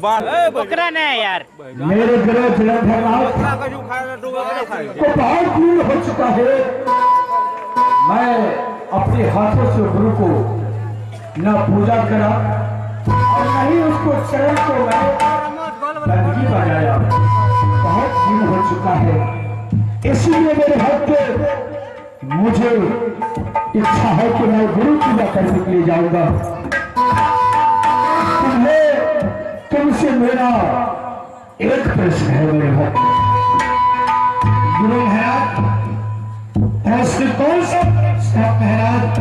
बकरा नहीं यार, मेरे गुरु जलंधरनाथ को बहुत दिन हो चुका है। मैं अपने हाथों से गुरु को न पूजा करा और न ही उसको चरण को मैं बंदगी बजाया। बहुत दिन हो चुका है, इसलिए मेरे भक्त मुझे इच्छा है कि मैं गुरु पूजा करने के लिए जाऊंगा। तुमसे मेरा एक प्रश्न है मेरे भक्त। गुरु महाराज, प्रश्न कौन सा महाराज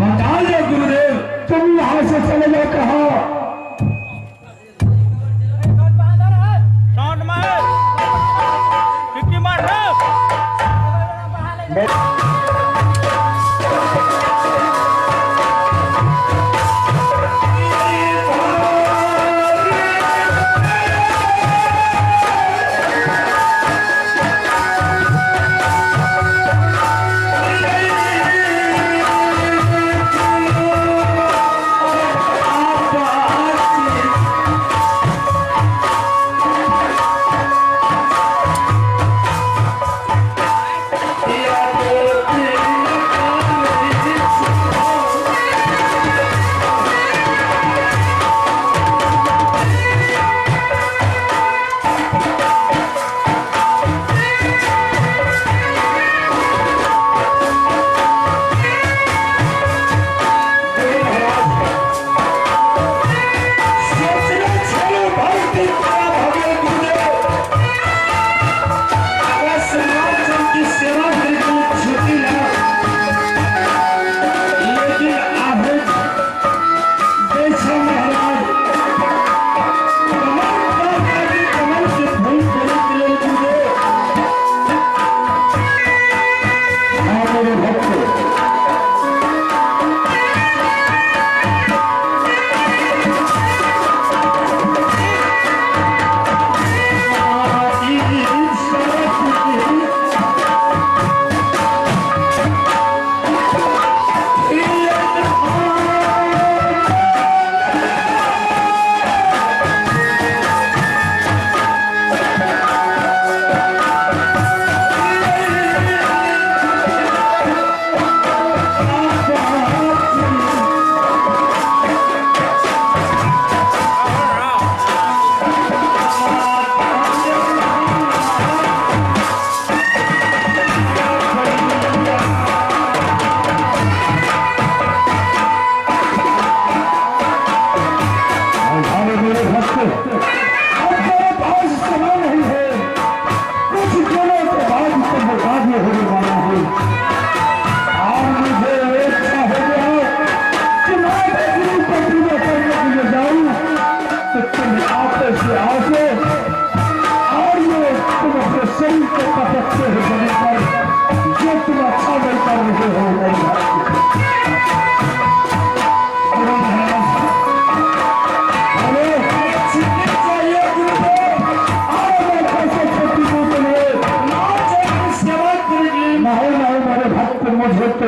बता दो गुरुदेव। तुम यहां से चले जाओ, कहा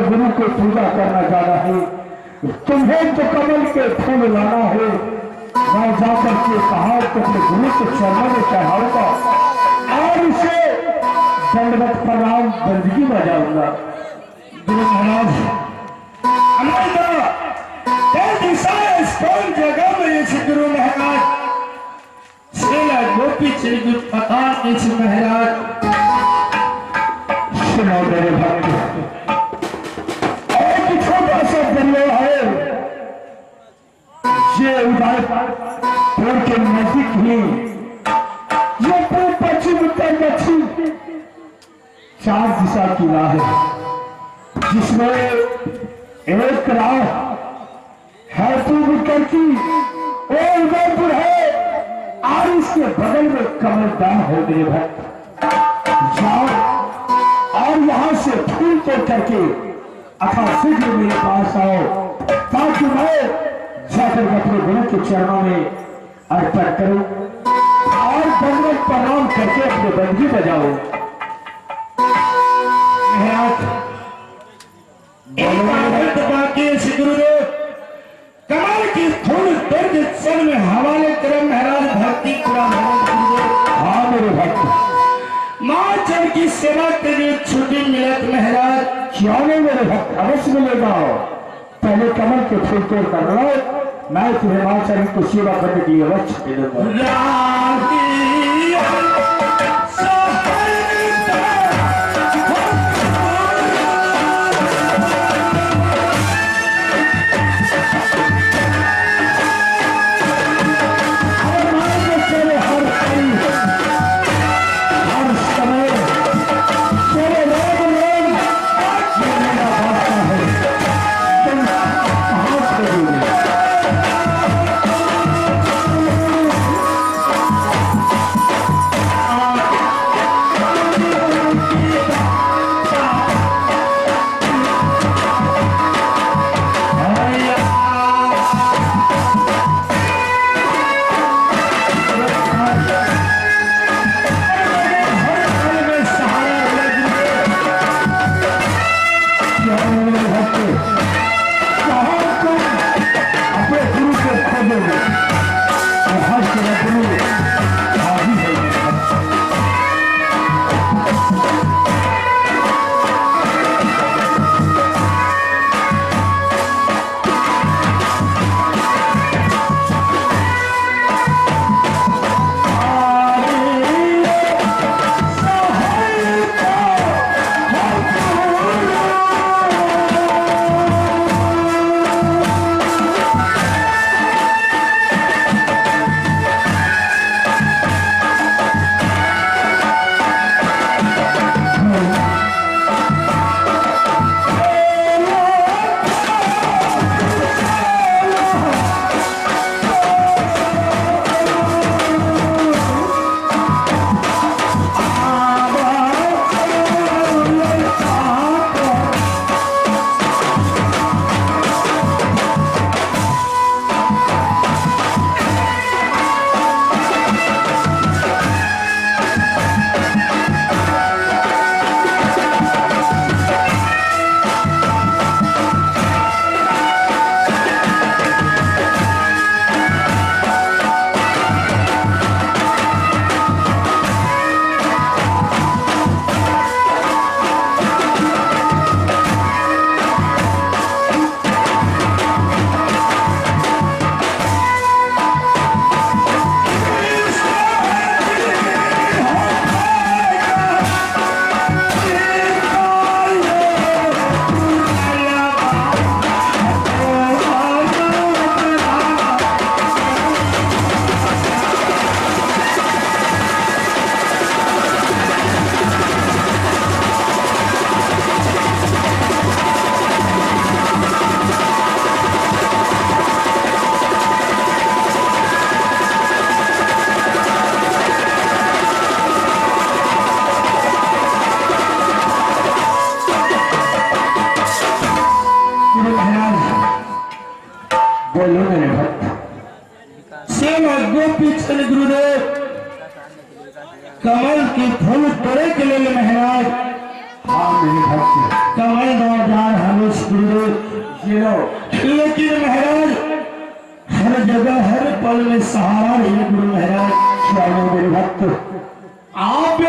गुरु को पूजा करना जाना है, तुम्हें तो कमल के फूल लाना है। मैं जाकर के पहाड़ को अपने गुरु के चरणों में चढ़ाऊंगा और उसे दंडवत प्रणाम बंदगी बजाऊंगा। गुरु महाराज, कौन जगह में गुरु महाराज गोपी चल पता महाराज। सुनो मेरे भक्त, दरिया है ये उदयपुर के नजदीक ही, ये पूर्व पश्चिम उत्तर दक्षिण 4 दिशा की राह है, जिसमें एक राह है उत्तर की, वो उदयपुर है और इसके बगल में कमलदान है मेरे भक्त। जाओ और यहां से फूल तोड़ करके अथा शीघ्र मेरे पास आओ, ताकि मैं जाकर अपने गुरु के चरणों में अर्पण करूं और दंडवत प्रणाम करके अपने बंदगी बजाओ। बाकी गुरुदेव कमल की फूल दर्द चरण में हवाले क्रम है। माँ चंद की सेवा के लिए छुट्टी मिलत महाराज। क्यों नहीं मेरे भक्त, अवश्य मिलेगा। पहले कमल के फूल तोड़ कर लो, मैं तुम्हें माँ चंद को सेवा करने के लिए अवश्य छुट्टी दूंगा। बोलो मेरे भक्त। सेम गोपीचंद गुरुदेव कमल के फूल तोड़े के लिए महाराज। हाँ मेरे भक्त, कमल बाजार हमेश गुरुदेव, लेकिन महाराज हर जगह हर पल में सहारा नहीं गुरु महाराज। क्या मेरे भक्त, आप